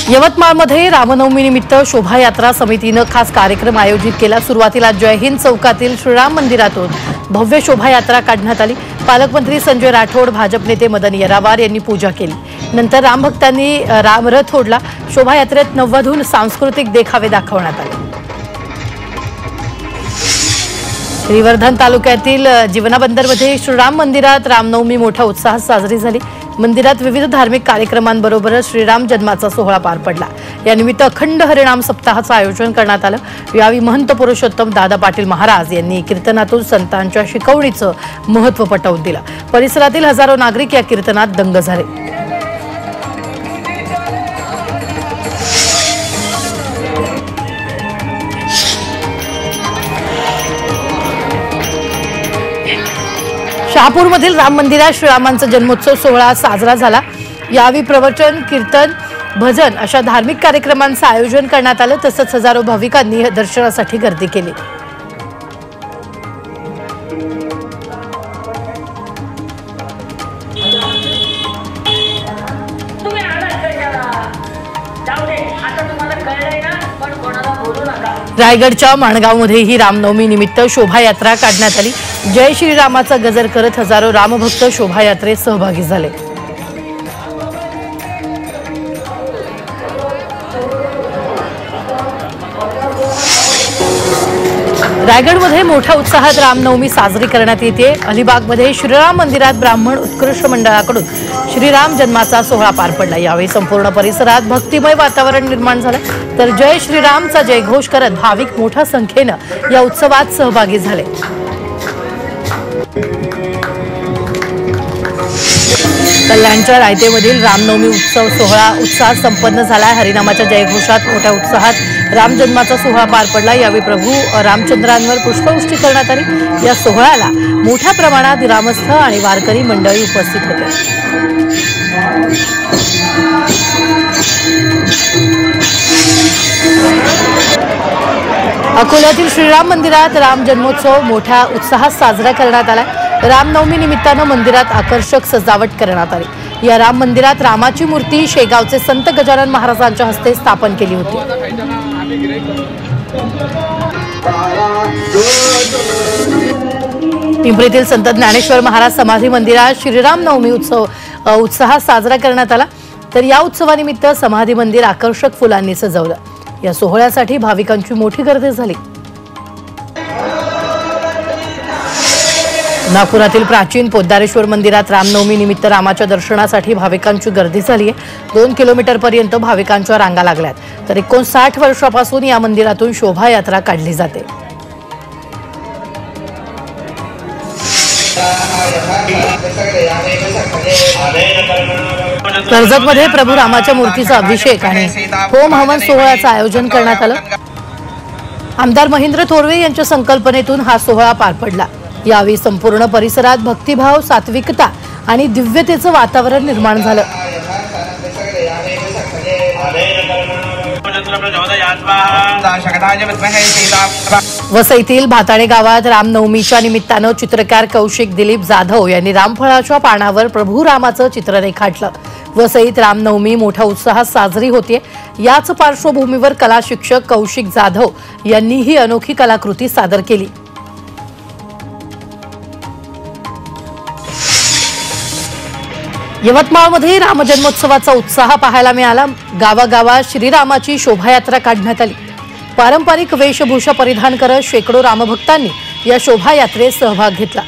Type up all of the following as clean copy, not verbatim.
यवतमाळमध्ये रामनवमीनिमित्त शोभायात्रा समितीने खास कार्यक्रम आयोजित केला। सुरुवातीला जय हिंद चौकातील श्रीराम मंदिरातून भव्य शोभायात्रा काढण्यात आली। पालकमंत्री संजय राठोड, भाजप नेते मदन येरावार यांनी पूजा केली। नंतर रामभक्तांनी रामरथ ओढला। शोभायात्रेत नववधून सांस्कृतिक देखावे दाखवण्यात आले। श्रीवर्धन तालुक्यातील जीवना बंदरमध्ये श्रीराम मंदिरात रामनवमी मोठ्या उत्साहात साजरी झाली। मंदिरात विविध धार्मिक कार्यक्रमांबरोबरच श्रीराम जन्माचा सोहळा पार पडला। यानिमित्त अखंड हरिनाम सप्ताहाचं आयोजन करण्यात आलं। यावेळी महंत पुरुषोत्तम दादा पाटील महाराज यांनी कीर्तनातून संतांच्या शिकवणीचं महत्त्व पटवून दिलं। परिसरातील हजारो नागरिक या कीर्तनात दंग झाले। शहापूरमधील राम मंदिरात श्रीरामांचा जन्मोत्सव सोहळा साजरा झाला। यावेळी प्रवचन, कीर्तन, भजन अशा धार्मिक कार्यक्रमांचं आयोजन करण्यात आलं। तसंच हजारो भाविकांनी दर्शनासाठी गर्दी केली। रायगडच्या माणगावमध्येही रामनवमी निमित्त शोभायात्रा काढण्यात आली। जय श्रीरामाचा गजर करत हजारो रामभक्त शोभायात्रेत सहभागी झाले। रायगडमध्ये मोठ्या उत्साहात रामनवमी साजरी करण्यात येते। अलिबागमध्ये श्रीराम मंदिरात ब्राह्मण उत्कृष्ट मंडळाकडून श्रीराम जन्माचा सोहळा पार पडला। यावेळी संपूर्ण परिसरात भक्तिमय वातावरण निर्माण झालं। तर जय श्रीरामचा जयघोष करत भाविक मोठ्या संख्येनं या उत्सवात सहभागी झाले। कल्याणच्या रायतेमधील रामनवमी उत्सव सोहळा उत्साहात संपन्न झाला। हरिनामाच्या जयघोषात मोठ्या उत्साहात राम जन्माचा सोहळा पार पडला। यावेळी प्रभू रामचंद्रांवर पुष्पवृष्टी करण्यात आली। या सोहळ्याला मोठ्या प्रमाणात ग्रामस्थ आणि वारकरी मंडळी उपस्थित होते। अकोल्यातील श्रीराम मंदिरात राम जन्मोत्सव मोठ्या उत्साहात साजरा करण्यात आला। रामनवमी निमित्तानं मंदिरात आकर्षक सजावट करण्यात आली। या राम मंदिरात रामाची मूर्ती शेगावचे संत गजानन महाराजांच्या हस्ते स्थापन केली होती। पिंपरीतील संत ज्ञानेश्वर महाराज समाधी मंदिरात श्रीराम नवमी उत्सव उत्साहात साजरा करण्यात आला। तर या उत्सवानिमित्त समाधी मंदिर आकर्षक फुलांनी सजवलं। या सोहळ्यासाठी भाविकांची मोठी गर्दी झाली। नागपुरातील प्राचीन पोद्दारेश्वर मंदिरात रामनवमी निमित्त रामाच्या दर्शनासाठी भाविकांची गर्दी झाली आहे। 2 किलोमीटर पर्यंत भाविकांच्या रांगा लागल्यात। तर 59 वर्षापासून या मंदिरातून शोभायात्रा काढली जाते। कर्जतमध्ये प्रभू रामाच्या मूर्तीचा अभिषेक आणि होम हवन सोहळ्याचं आयोजन करण्यात आलं। आमदार महेंद्र थोरवे यांच्या संकल्पनेतून हा सोहळा पार पडला। यावेळी संपूर्ण परिसरात भक्तिभाव, सात्विकता आणि दिव्यतेचं वातावरण निर्माण झालं। वसईतील भाताणे गावात रामनवमीच्या निमित्तानं चित्रकार कौशिक दिलीप जाधव यांनी रामफळाच्या पानावर प्रभू रामाचं चित्र रेखाटलं। वसईत रामनवमी मोठ्या उत्साहात साजरी होते। याच पार्श्वभूमीवर कला शिक्षक कौशिक जाधव यांनी ही अनोखी कलाकृती सादर केली। यवतमाळमध्ये रामजन्मोत्सवाचा उत्साह पाहायला मिळाला। गावागावात श्रीरामाची शोभायात्रा काढण्यात आली। पारंपरिक वेशभूषा परिधान करत शेकडो रामभक्तांनी या शोभायात्रेत सहभाग घेतला।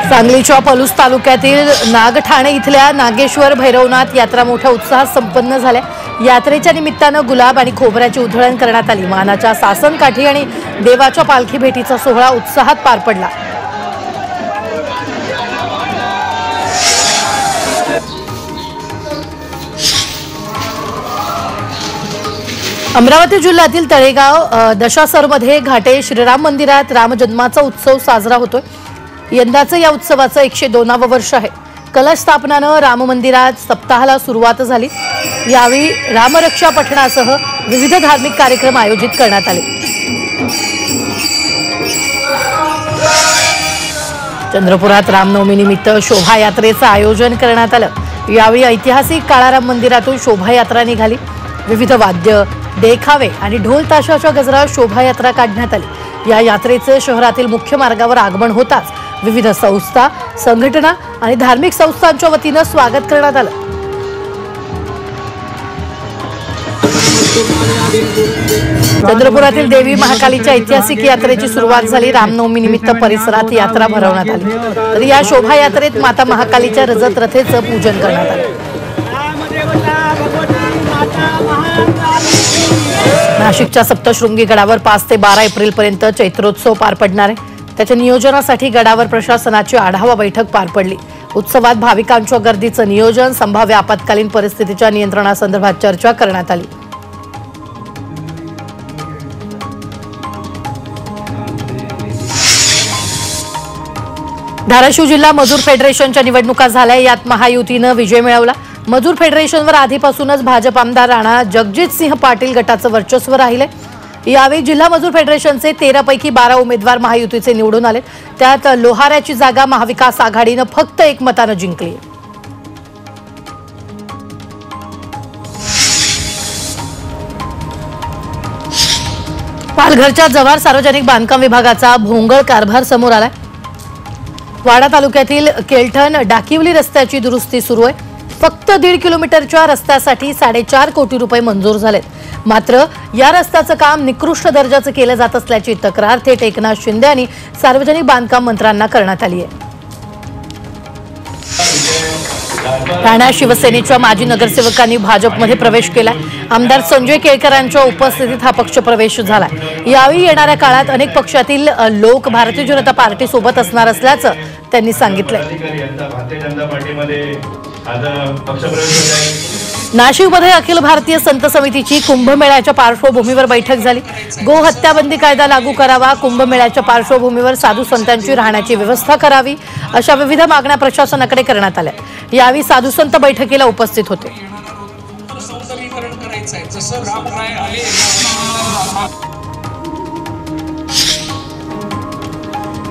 सांगलीच्या पलूस तालुक्यातील नागठाणे इथल्या नागेश्वर भैरवनाथ यात्रा मोठ्या उत्साहात संपन्न झाल्या। यात्रेच्या निमित्तानं गुलाब आणि खोबऱ्याची उधळण करण्यात आली। मानाच्या सासनकाठी आणि देवाच्या पालखी भेटीचा सोहळा उत्साहात पार पडला। अमरावती जिल्ह्यातील तळेगाव दशासरमध्ये घाटे श्रीराम मंदिरात रामजन्माचा उत्सव साजरा होतोय। यंदाचं या उत्सवाचं 102वे वर्ष आहे। कलश स्थापनानं राम मंदिरात सप्ताहाला सुरुवात झाली। यावेळी रामरक्षा पठणासह विविध धार्मिक कार्यक्रम आयोजित करण्यात आले। चंद्रपुरात रामनवमीनिमित्त शोभायात्रेचं आयोजन करण्यात आलं। यावेळी ऐतिहासिक काळाराम मंदिरातून शोभायात्रा निघाली। विविध वाद्य, देखावे आणि ढोल ताशाच्या गजरात शोभायात्रा काढण्यात आली। या यात्रेचे शहरातील मुख्य मार्गावर आगमन होताच विविध संस्था, संघटना आणि धार्मिक संस्थांच्या वतीनं स्वागत करण्यात आलं। चंद्रपुरातील देवी महाकालीच्या ऐतिहासिक यात्रेची सुरुवात झाली। रामनवमी निमित्त परिसरात यात्रा भरवण्यात आली। तर या शोभायात्रेत माता महाकालीच्या रजत रथेचं पूजन करण्यात आलं। नाशिकच्या सप्तशृंगी गडावर 5 ते 12 एप्रिलपर्यंत चैत्रोत्सव पार पडणार आहे। त्याच्या नियोजनासाठी गडावर प्रशासनाची आढावा बैठक पार पडली। उत्सवात भाविकांच्या गर्दीचं नियोजन, संभाव्य आपत्कालीन परिस्थितीच्या नियंत्रणासंदर्भात चर्चा करण्यात आली। धाराशिव जिल्हा मजूर फेडरेशनच्या निवडणुका झाल्या। यात महायुतीनं विजय मिळवला। मजूर फेडरेशनवर आधीपासूनच भाजप आमदार राणा जगजितसिंह पाटील गटाचं वर्चस्व राहिले। यावेळी जिल्हा मजूर फेडरेशनचे 13 पैकी 12 उमेदवार महायुतीचे निवडून आले। त्यात लोहाऱ्याची जागा महाविकास आघाडीनं फक्त 1 मतानं जिंकली। पालघरच्या जव्हार सार्वजनिक बांधकाम विभागाचा भोंगळ कारभार समोर आलाय। वाडा तालुक्यातील केलठण डाकिवली रस्त्याची दुरुस्ती सुरू आहे। फक्त 1.5 किलोमीटरच्या रस्त्यासाठी 4.5 कोटी रुपये मंजूर झालेत। मात्र या रस्त्याचं काम निकृष्ट दर्जाचं केलं जात असल्याची तक्रार थेट एकनाथ शिंदे आणि सार्वजनिक बांधकाम मंत्र्यांना करण्यात आली आहे। ठाण्यात शिवसेनेच्या माजी नगरसेवकांनी भाजपमध्ये प्रवेश केला। आमदार संजय केळकरांच्या उपस्थितीत हा पक्ष प्रवेश झाला। यावेळी येणाऱ्या काळात अनेक पक्षातील लोक भारतीय जनता पार्टी सोबत असणार असल्याचं त्यांनी सांगितलं। नाशिकमध्ये अखिल भारतीय संत समितीची कुंभमेळ्याच्या पार्श्वभूमीवर बैठक झाली। गो हत्याबंदी कायदा लागू करावा, कुंभमेळ्याच्या पार्श्वभूमीवर साधू संतांची राहण्याची व्यवस्था करावी, अशा विविध मागण्या प्रशासनाकडे करण्यात आल्या। यावेळी साधू संत बैठकीला उपस्थित होते।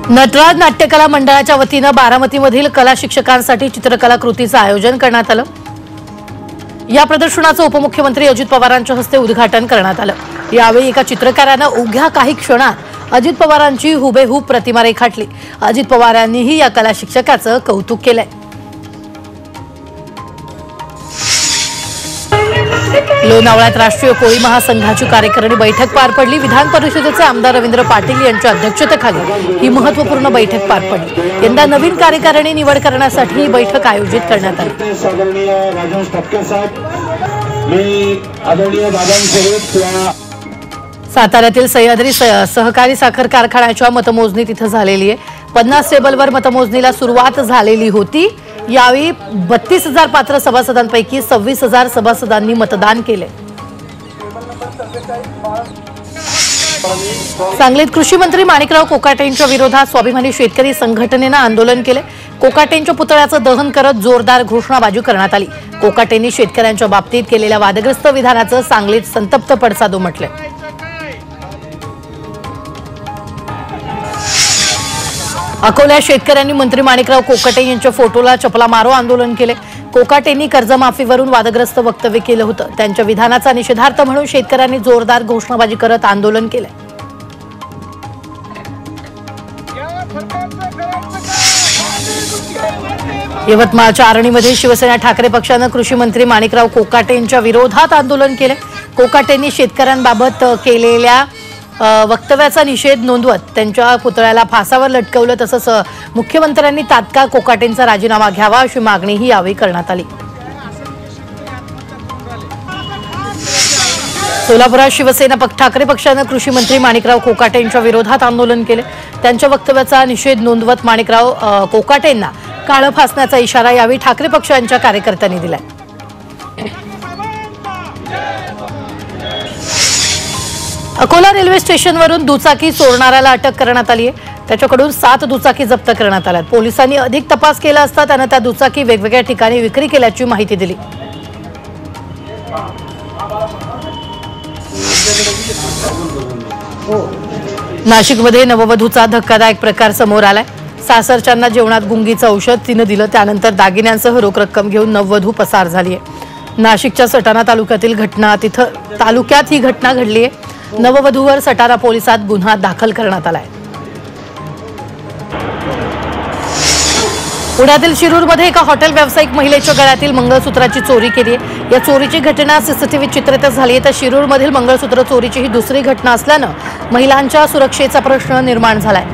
नटराज नाट्यकला मंडळाच्या वतीनं बारामतीमधील कला शिक्षकांसाठी चित्रकला कृतीचं आयोजन करण्यात आलं। या प्रदर्शनाचं उपमुख्यमंत्री अजित पवारांच्या हस्ते उद्घाटन करण्यात आलं। यावेळी एका चित्रकारानं उघ्या काही क्षणात अजित पवारांची हुबेहूब प्रतिमा रेखाटली। अजित पवारांनीही या कला शिक्षकाचं कौतुक केलंय। लोणावळ्यात राष्ट्रीय कोळी महासंघाची कार्यकारिणी बैठक पार पडली। विधान परिषदेचे आमदार रवींद्र पाटील यांच्या अध्यक्षतेखाली ही महत्त्वपूर्ण बैठक पार पडली। यंदा नवीन कार्यकारिणी निवड करण्यासाठी ही बैठक आयोजित करण्यात आली। साताऱ्यातील सह्याद्री सहकारी साखर कारखान्याच्या मतमोजणी तिथं झालेली आहे। 50 टेबलवर मतमोजणीला सुरुवात झालेली होती। यावेळी 32,000 पात्र सभासदांपैकी 26,000 सभासदांनी मतदान केले। सांगलीत कृषी मंत्री माणिकराव कोकाटेंच्या विरोधात स्वाभिमानी शेतकरी संघटनेनं आंदोलन केले। कोकाटेंच्या पुतळ्याचं दहन करत जोरदार घोषणाबाजी करण्यात आली। कोकाटेंनी शेतकऱ्यांच्या बाबतीत केलेल्या वादग्रस्त विधानाचं सांगलीत संतप्त पडसाद उमटले। अकोल्यात शेतकऱ्यांनी मंत्री माणिकराव कोकाटे यांच्या फोटोला चपला मारो आंदोलन केले। कोकाटेंनी कर्जमाफीवरून वादग्रस्त वक्तव्य केलं होतं। त्यांच्या विधानाचा निषेधार्थ म्हणून शेतकऱ्यांनी जोरदार घोषणाबाजी करत आंदोलन केले। यवतमाळच्या आर्णीमध्ये शिवसेना ठाकरे पक्षानं कृषी मंत्री माणिकराव कोकाटे यांच्या विरोधात आंदोलन केले। कोकाटेंनी शेतकऱ्यांबाबत केलेल्या वक्तव्याचा निषेध नोंदवत त्यांच्या पुतळ्याला फासावर लटकवलं। तसंच मुख्यमंत्र्यांनी तात्काळ कोकाटेंचा राजीनामा घ्यावा अशी मागणीही यावेळी करण्यात आली। सोलापुरात शिवसेना ठाकरे पक्षानं कृषी मंत्री माणिकराव कोकाटे यांच्या विरोधात आंदोलन केले। त्यांच्या वक्तव्याचा निषेध नोंदवत माणिकराव कोकाटेंना काळं फासण्याचा इशारा यावेळी ठाकरे पक्षांच्या कार्यकर्त्यांनी दिलाय। अकोला रेल्वे स्टेशनवरून दुचाकी चोरणाऱ्याला अटक करण्यात आली आहे। त्याच्याकडून 7 दुचाकी जप्त करण्यात आल्यात। पोलिसांनी अधिक तपास केला असता त्यानं त्या दुचाकी वेगवेगळ्या ठिकाणी विक्री केल्याची माहिती दिली। नाशिकमध्ये नववधूचा धक्कादायक प्रकार समोर आलाय। सासरच्यांना जेवणात गुंगीचं औषध तिनं दिलं, त्यानंतर दागिन्यांसह रोख रक्कम घेऊन नववधू पसार झाली आहे। नाशिकच्या सटाणा तालुक्यात ही घटना घडली आहे। नववधूवर सटाणा पोलिसात गुन्हा दाखल करण्यात आलाय। पुण्यातील शिरूरमध्ये एका हॉटेल व्यावसायिक महिलेच्या गळ्यातील मंगळसूत्राची चोरी केली आहे। या चोरीची घटना सीसीटीव्ही चित्रित झाली आहे। तर शिरूरमधील मंगळसूत्र चोरीची ही दुसरी घटना असल्यानं महिलांच्या सुरक्षेचा प्रश्न निर्माण झालाय।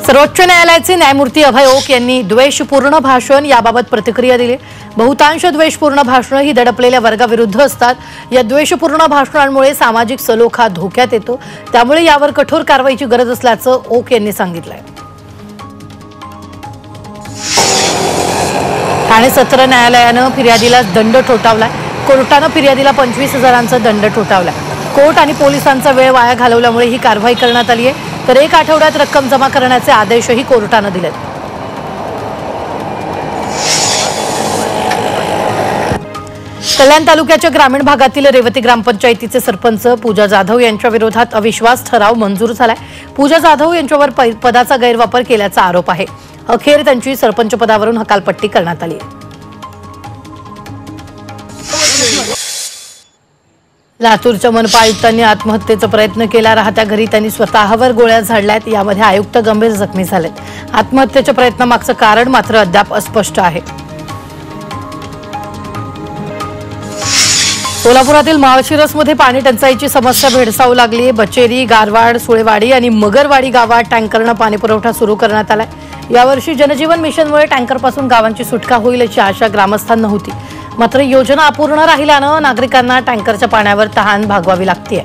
सर्वोच्च न्यायालयाचे न्यायमूर्ती अभय ओक यांनी द्वेषपूर्ण भाषण याबाबत प्रतिक्रिया दिली। बहुतांश द्वेषपूर्ण भाषणं ही दडपलेल्या वर्गाविरुद्ध असतात। या द्वेषपूर्ण भाषणांमुळे सामाजिक सलोखा धोक्यात येतो, त्यामुळे यावर कठोर कारवाईची गरज असल्याचं ओक यांनी सांगितलंय। ठाणे सत्र न्यायालयानं फिर्यादीला दंड ठोठावलाय। कोर्टानं फिर्यादीला 25,000चा दंड ठोठावलाय। कोर्ट आणि पोलिसांचा वेळ वाया घालवल्यामुळे ही कारवाई करण्यात आली आहे। तर 1 आठवड्यात रक्कम जमा करण्याचे आदेशही कोर्टानं दिलेत। कल्याण तालुक्याच्या ग्रामीण भागातील रेवती ग्रामपंचायतीचे सरपंच पूजा जाधव यांच्या विरोधात अविश्वास ठराव मंजूर झालाय। पूजा जाधव यांच्यावर पदाचा गैरवापर केल्याचा आरोप आहे। अखेर त्यांची सरपंच पदावरून हकालपट्टी करण्यात आली आहे। लातूरच्या मनपा आयुक्तांनी आत्महत्येचा प्रयत्न केला। राहत्या घरी त्यांनी स्वतःवर गोळ्या झाडल्यात। यामध्ये आयुक्त गंभीर जखमी झालेत। आत्महत्येच्या प्रयत्नामागचं कारण मात्र अद्याप अस्पष्ट आहे। सोलापुरातील माळशिरसमध्ये पाणी टंचाईची समस्या भेडसावू लागली। बचेरी, गारवाड, सुळेवाडी आणि मगरवाडी गावात टँकरनं पाणी पुरवठा सुरू करण्यात आलाय। यावर्षी जनजीवन मिशनमुळे टँकरपासून गावांची सुटका होईल अशी आशा ग्रामस्थांना होती, मात्र योजना अपूर्ण राहिल्यानं नागरिकांना टँकरच्या पाण्यावर तहान भागवावी लागते।